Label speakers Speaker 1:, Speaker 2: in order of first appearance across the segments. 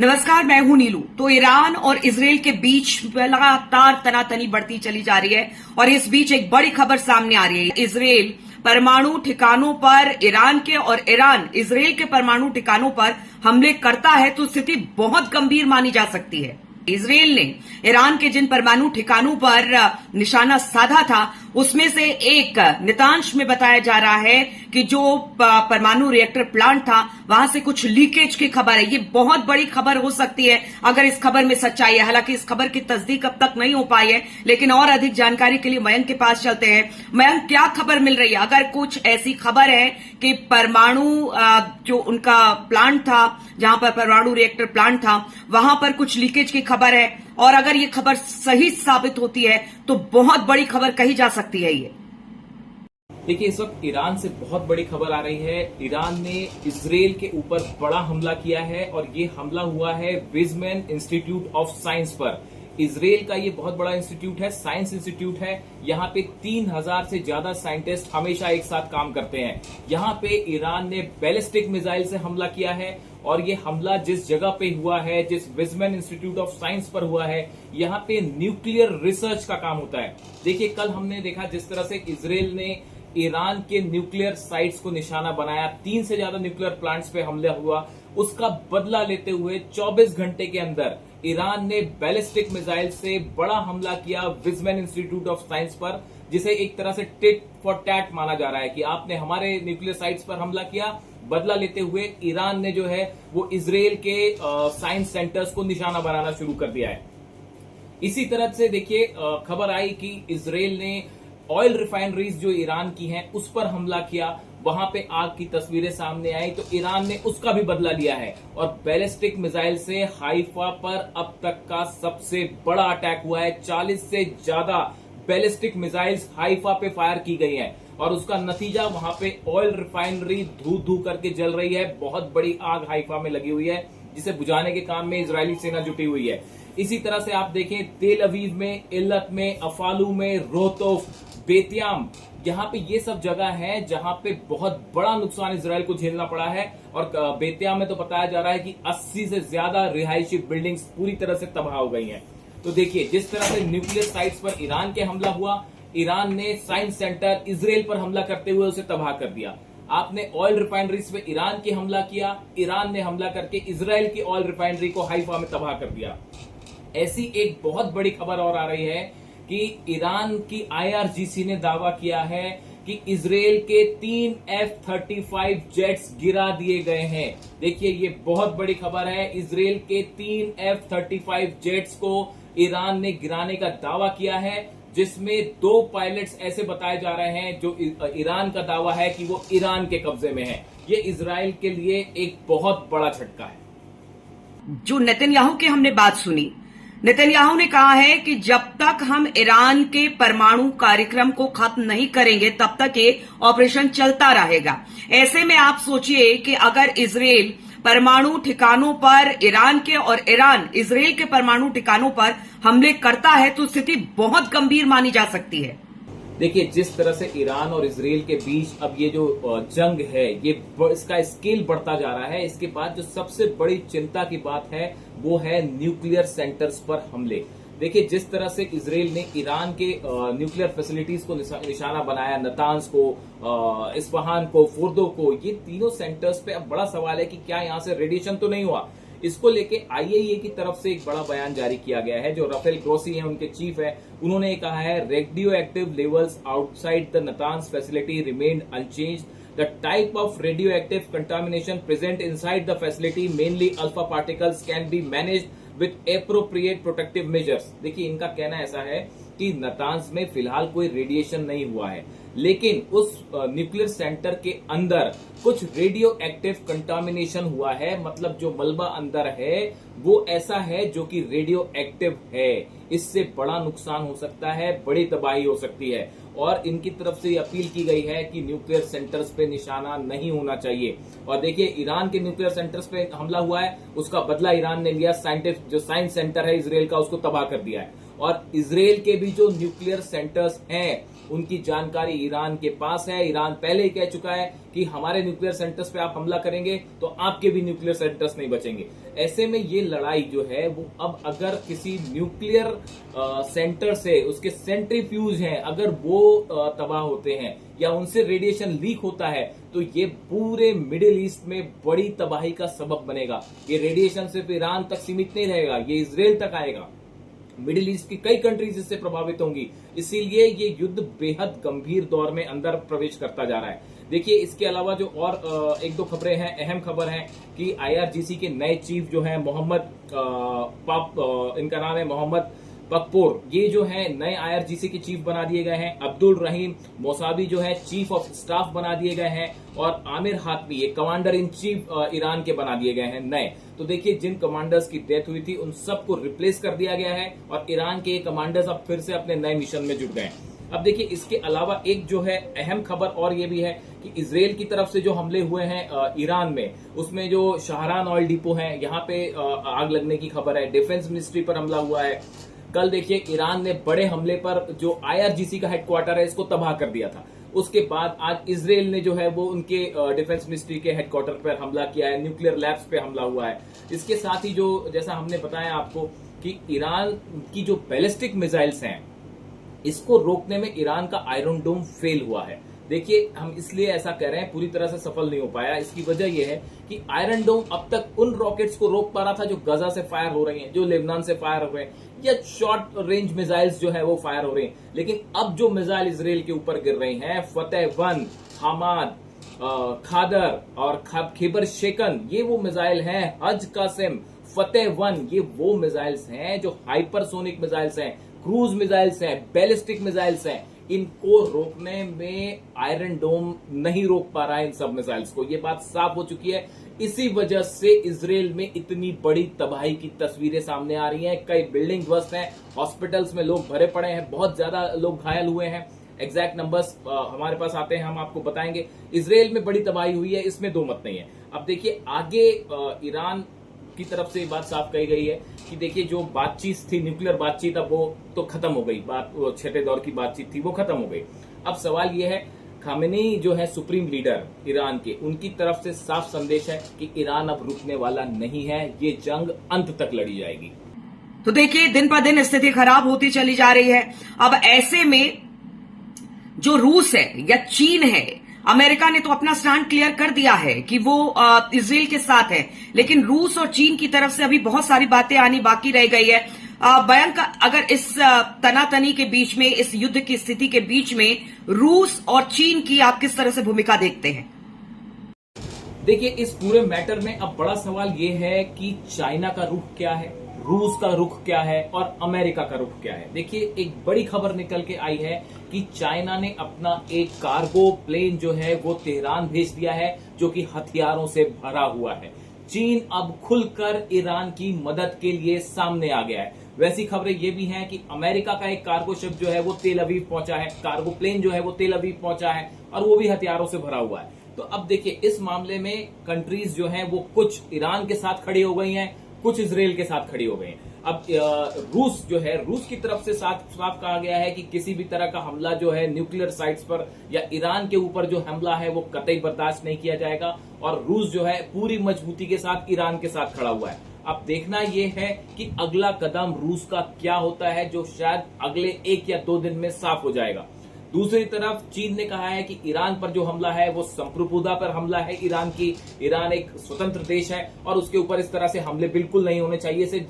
Speaker 1: नमस्कार, मैं हूं नीलू। तो ईरान और इजराइल के बीच लगातार तनातनी बढ़ती चली जा रही है और इस बीच एक बड़ी खबर सामने आ रही है। इजराइल परमाणु ठिकानों पर ईरान के और ईरान इजराइल के परमाणु ठिकानों पर हमले करता है तो स्थिति बहुत गंभीर मानी जा सकती है। इजराइल ने ईरान के जिन परमाणु ठिकानों पर निशाना साधा था उसमें से एक नितांश में बताया जा रहा है कि जो परमाणु रिएक्टर प्लांट था वहां से कुछ लीकेज की खबर है। ये बहुत बड़ी खबर हो सकती है अगर इस खबर में सच्चाई है। हालांकि इस खबर की तस्दीक अब तक नहीं हो पाई है, लेकिन और अधिक जानकारी के लिए मयंक के पास चलते हैं। मयंक, क्या खबर मिल रही है? अगर कुछ ऐसी खबर है कि परमाणु जो उनका प्लांट था, जहां पर परमाणु रिएक्टर प्लांट था, वहां पर कुछ लीकेज की खबर है, और अगर ये खबर सही साबित होती है तो बहुत बड़ी खबर कही जा सकती है। ये
Speaker 2: देखिए, इस वक्त ईरान से बहुत बड़ी खबर आ रही है। ईरान ने इजराइल के ऊपर बड़ा हमला किया है और ये हमला हुआ है विज़मैन इंस्टीट्यूट ऑफ साइंस पर। इजराइल का ये बहुत बड़ा इंस्टीट्यूट है, साइंस इंस्टीट्यूट है। यहाँ पे 3000 से ज्यादा साइंटिस्ट हमेशा एक साथ काम करते हैं। यहाँ पे ईरान ने बैलिस्टिक मिसाइल से हमला किया है और ये हमला जिस जगह पे हुआ है, जिस विज़मैन इंस्टीट्यूट ऑफ साइंस पर हुआ है, यहाँ पे न्यूक्लियर रिसर्च का काम होता है। देखिए, कल हमने देखा जिस तरह से इजराइल ने ईरान के न्यूक्लियर साइट्स को निशाना बनाया, 3 से ज्यादा न्यूक्लियर प्लांट्स पे हमला हुआ, उसका बदला लेते हुए 24 घंटे के अंदर ईरान ने बैलिस्टिक मिसाइल से बड़ा हमला किया विज़मैन इंस्टीट्यूट ऑफ साइंस पर, जिसे एक तरह से टिट फॉर टैट माना जा रहा है कि आपने हमारे न्यूक्लियर साइट्स पर हमला किया, बदला लेते हुए ईरान ने जो है वो इजराइल के साइंस सेंटर्स को निशाना बनाना शुरू कर दिया है। इसी तरह से देखिए, खबर आई कि इजराइल ने ऑयल रिफाइनरीज जो ईरान की हैं उस पर हमला किया, वहां पे आग की तस्वीरें सामने आई, तो ईरान ने उसका भी बदला लिया है। और बैलिस्टिक मिसाइल से हाइफा पर अब तक का सबसे बड़ा अटैक हुआ है। 40 से ज्यादा बैलिस्टिक मिसाइल्स हाइफा पे फायर की गई हैं और उसका नतीजा वहां पे ऑयल रिफाइनरी धू धू करके जल रही है। बहुत बड़ी आग हाइफा में लगी हुई है, जिसे बुझाने के काम में इजरायली सेना जुटी हुई है। इसी तरह से आप देखें, तेल अवीव में, इल्लत में, अफालू में, रोहतोफ, बेतियाम, यहाँ पे ये सब जगह है जहां पे बहुत बड़ा नुकसान इजराइल को झेलना पड़ा है। और बेतियाम में तो बताया जा रहा है कि 80 से ज्यादा रिहायशी बिल्डिंग्स पूरी तरह से तबाह हो गई हैं। तो देखिए, जिस तरह से न्यूक्लियर साइट्स पर ईरान के हमला हुआ, ईरान ने साइंस सेंटर इजराइल पर हमला करते हुए उसे तबाह कर दिया। आपने ऑयल रिफाइनरीज पे ईरान की हमला किया, ईरान ने हमला करके इजराइल की ऑयल रिफाइनरी को हाइफा में तबाह कर दिया। ऐसी एक बहुत बड़ी खबर और आ रही है कि ईरान की IRGC ने दावा किया है कि इजराइल के 3 F-35 जेट्स गिरा दिए गए हैं। देखिए, ये बहुत बड़ी खबर है। इजराइल के 3 F-35 जेट्स को ईरान ने गिराने का दावा किया है, जिसमें 2 पायलट्स ऐसे बताए जा रहे हैं जो ईरान का दावा है कि वो ईरान के कब्जे में है। ये इजराइल के लिए एक बहुत बड़ा झटका है।
Speaker 1: जो नेतन्याहू की हमने बात सुनी, नेतन्याहू ने कहा है कि जब तक हम ईरान के परमाणु कार्यक्रम को खत्म नहीं करेंगे तब तक ये ऑपरेशन चलता रहेगा। ऐसे में आप सोचिए कि अगर इजराइल परमाणु ठिकानों पर ईरान के और ईरान इजराइल के परमाणु ठिकानों पर हमले करता है तो स्थिति बहुत गंभीर मानी जा सकती है।
Speaker 2: देखिए, जिस तरह से ईरान और इजराइल के बीच अब ये जो जंग है, ये इसका स्केल बढ़ता जा रहा है। इसके बाद जो सबसे बड़ी चिंता की बात है वो है न्यूक्लियर सेंटर्स पर हमले। देखिए, जिस तरह से इजराइल ने ईरान के न्यूक्लियर फैसिलिटीज को निशाना बनाया, नतांज को, इस्फहान को, फोर्दो को, ये तीनों सेंटर्स पे अब बड़ा सवाल है कि क्या यहां से रेडिएशन तो नहीं हुआ। इसको लेके IAEA की तरफ से एक बड़ा बयान जारी किया गया है। जो राफेल ग्रोसी हैं, उनके चीफ है, उन्होंने कहा है, radio active levels outside the Natanz facility remained unchanged. The type of radioactive contamination present inside the facility, mainly alpha particles, can be managed with appropriate protective measures। देखिए, इनका कहना ऐसा है कि नतांज में फिलहाल कोई रेडिएशन नहीं हुआ है, लेकिन उस न्यूक्लियर सेंटर के अंदर कुछ रेडियो एक्टिव कंटामिनेशन हुआ है। मतलब जो मलबा अंदर है वो ऐसा है जो कि रेडियो एक्टिव है। इससे बड़ा नुकसान हो सकता है, बड़ी तबाही हो सकती है। और इनकी तरफ से अपील की गई है कि न्यूक्लियर सेंटर्स पे निशाना नहीं होना चाहिए। और देखिए, ईरान के न्यूक्लियर सेंटर्स पे हमला हुआ है, उसका बदला ईरान ने लिया। जो साइंस सेंटर है इजराइल का, उसको तबाह कर दिया है। और इजराइल के भी जो न्यूक्लियर सेंटर्स हैं उनकी जानकारी ईरान के पास है। ईरान पहले ही कह चुका है कि हमारे न्यूक्लियर सेंटर्स पे आप हमला करेंगे तो आपके भी न्यूक्लियर सेंटर्स नहीं बचेंगे। ऐसे में ये लड़ाई जो है वो अब अगर किसी न्यूक्लियर सेंटर से उसके सेंट्रीफ्यूज हैं अगर वो तबाह होते हैं या उनसे रेडिएशन लीक होता है तो ये पूरे मिडिल ईस्ट में बड़ी तबाही का सबब बनेगा। ये रेडिएशन सिर्फ ईरान तक सीमित नहीं रहेगा, ये इजराइल तक आएगा। मिडिल ईस्ट की कई कंट्रीज इससे प्रभावित होंगी। इसीलिए ये युद्ध बेहद गंभीर दौर में अंदर प्रवेश करता जा रहा है। देखिए, इसके अलावा जो और एक दो खबरें हैं, अहम खबर है कि आईआरजीसी के नए चीफ जो हैं इनका नाम है मोहम्मद पकपोर, ये जो है नए आईआरजीसी के चीफ बना दिए गए हैं। अब्दुल रहीम मौसावी जो है चीफ ऑफ स्टाफ बना दिए गए हैं और आमिर हातमी ये कमांडर इन चीफ ईरान के बना दिए गए हैं नए। तो देखिए, जिन कमांडर्स की डेथ हुई थी उन सबको रिप्लेस कर दिया गया है और ईरान के ये कमांडर्स अब फिर से अपने नए मिशन में जुट गए हैं। अब देखिए, इसके अलावा एक जो है अहम खबर और ये भी है कि इजराइल की तरफ से जो हमले हुए हैं ईरान में, उसमें जो शाहरान ऑयल डिपो है यहाँ पे आग लगने की खबर है। डिफेंस मिनिस्ट्री पर हमला हुआ है। कल देखिए, ईरान ने बड़े हमले पर जो आईआरजीसी का हेडक्वार्टर है इसको तबाह कर दिया था। उसके बाद आज इजराइल ने जो है वो उनके डिफेंस मिनिस्ट्री के हेडक्वार्टर पर हमला किया है, न्यूक्लियर लैब्स पे हमला हुआ है। इसके साथ ही जो जैसा हमने बताया आपको कि ईरान की जो बैलिस्टिक मिसाइल्स हैं इसको रोकने में ईरान का आयरन डोम फेल हुआ है। देखिए, हम इसलिए ऐसा कह रहे हैं, पूरी तरह से सफल नहीं हो पाया। इसकी वजह यह है कि आयरन डोम अब तक उन रॉकेट्स को रोक पा रहा था जो गजा से फायर हो रही हैं, जो लेबनान से फायर हो रहे हैं, या शॉर्ट रेंज मिसाइल्स जो है वो फायर हो रही हैं। लेकिन अब जो मिसाइल इजराइल के ऊपर गिर रही हैं, फतेह-1, हमाद, खादर और खैबर शेकन, ये वो मिसाइल हैं। हज कासिम, फतेह-1, ये वो मिसाइल्स हैं जो हाइपरसोनिक मिसाइल्स हैं, क्रूज मिसाइल्स हैं, बैलिस्टिक मिसाइल्स हैं। इनको रोकने में आयरन डोम नहीं रोक पा रहा है इन सब मिसाइल्स को, ये बात साफ हो चुकी है। इसी वजह से इजराइल में इतनी बड़ी तबाही की तस्वीरें सामने आ रही हैं। कई बिल्डिंग ध्वस्त हैं, हॉस्पिटल्स में लोग भरे पड़े हैं, बहुत ज्यादा लोग घायल हुए हैं। एग्जैक्ट नंबर्स हमारे पास आते हैं, हम आपको बताएंगे। इजराइल में बड़ी तबाही हुई है, इसमें दो मत नहीं है। अब देखिए, आगे ईरान की तरफ से बात साफ कही गई है कि देखिए, जो बातचीत थी, न्यूक्लियर बातचीत, अब वो तो खत्म हो गई। बात वो छठे दौर की बातचीत थी, वो खत्म हो गई। अब सवाल ये है, खामेनी जो है सुप्रीम लीडर ईरान के, उनकी तरफ से साफ संदेश है कि ईरान अब रुकने वाला नहीं है, ये जंग अंत तक लड़ी जाएगी।
Speaker 1: तो देखिए, दिन पर दिन स्थिति खराब होती चली जा रही है। अब ऐसे में जो रूस है या चीन है, अमेरिका ने तो अपना स्टैंड क्लियर कर दिया है कि वो इजराइल के साथ है, लेकिन रूस और चीन की तरफ से अभी बहुत सारी बातें आनी बाकी रह गई है। भयंकर, अगर इस तनातनी के बीच में, इस युद्ध की स्थिति के बीच में रूस और चीन की आप किस तरह से भूमिका देखते हैं?
Speaker 2: देखिए, इस पूरे मैटर में अब बड़ा सवाल ये है कि चाइना का रुख क्या है, रूस का रुख क्या है और अमेरिका का रुख क्या है। देखिए, एक बड़ी खबर निकल के आई है कि चाइना ने अपना एक कार्गो प्लेन जो है वो तेहरान भेज दिया है, जो कि हथियारों से भरा हुआ है। चीन अब खुलकर ईरान की मदद के लिए सामने आ गया है। वैसी खबरें ये भी हैं कि अमेरिका का एक कार्गो शिप जो है वो तेल अवीव पहुंचा है, कार्गो प्लेन जो है वो तेल अवीव पहुंचा है और वो भी हथियारों से भरा हुआ है। तो अब देखिए, इस मामले में कंट्रीज जो हैं वो कुछ ईरान के साथ खड़ी हो गई हैं, कुछ इजराइल के साथ खड़ी हो गई हैं। अब रूस जो है, रूस की तरफ से साफ कहा गया है कि किसी भी तरह का हमला जो है न्यूक्लियर साइट्स पर या ईरान के ऊपर जो हमला है वो कतई बर्दाश्त नहीं किया जाएगा और रूस जो है पूरी मजबूती के साथ ईरान के साथ खड़ा हुआ है। अब देखना यह है कि अगला कदम रूस का क्या होता है, जो शायद अगले 1 या 2 दिन में साफ हो जाएगा। दूसरी तरफ चीन ने कहा है कि ईरान पर जो हमला है वो संप्रभुता पर हमला है ईरान एक स्वतंत्र देश है और उसके ऊपर इस तरह से हमले बिल्कुल नहीं होने चाहिए से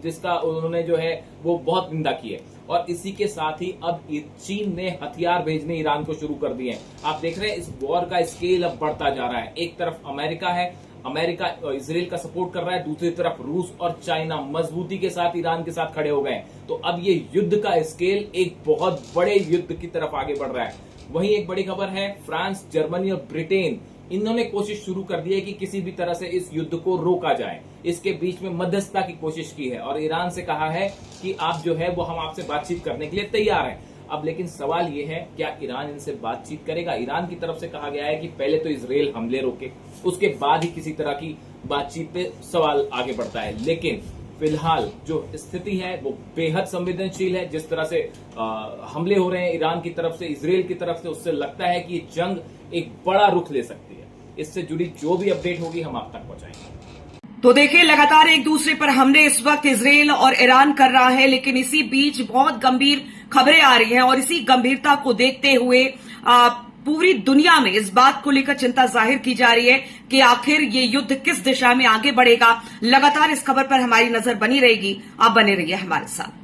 Speaker 2: जिसका उन्होंने जो है वो बहुत निंदा की है। और इसी के साथ ही अब चीन ने हथियार भेजने ईरान को शुरू कर दिए हैं। आप देख रहे हैं इस वॉर का स्केल अब बढ़ता जा रहा है। एक तरफ अमेरिका है, अमेरिका इजराइल का सपोर्ट कर रहा है, दूसरी तरफ रूस और चाइना मजबूती के साथ ईरान के साथ खड़े हो गए। तो अब ये युद्ध का स्केल एक बहुत बड़े युद्ध की तरफ आगे बढ़ रहा है। वहीं एक बड़ी खबर है, फ्रांस, जर्मनी और ब्रिटेन, इन्होंने कोशिश शुरू कर दी है कि किसी भी तरह से इस युद्ध को रोका जाए। इसके बीच में मध्यस्थता की कोशिश की है और ईरान से कहा है कि आप जो है वो हम आपसे बातचीत करने के लिए तैयार हैं। अब लेकिन सवाल ये है, क्या ईरान इनसे बातचीत करेगा? ईरान की तरफ से कहा गया है कि पहले तो इजराइल हमले रोके, उसके बाद ही किसी तरह की बातचीत पे सवाल आगे बढ़ता है। लेकिन फिलहाल जो स्थिति है वो बेहद संवेदनशील है। जिस तरह से हमले हो रहे हैं ईरान की तरफ से, इजराइल की तरफ से, उससे लगता है कि ये जंग एक बड़ा रुख ले सकती है। इससे जुड़ी जो भी अपडेट होगी हम आप तक पहुंचाएंगे।
Speaker 1: तो देखिए, लगातार एक दूसरे पर हमले इस वक्त इजराइल और ईरान कर रहा है, लेकिन इसी बीच बहुत गंभीर खबरें आ रही हैं और इसी गंभीरता को देखते हुए पूरी दुनिया में इस बात को लेकर चिंता जाहिर की जा रही है कि आखिर ये युद्ध किस दिशा में आगे बढ़ेगा। लगातार इस खबर पर हमारी नजर बनी रहेगी। आप बने रहिए हमारे साथ।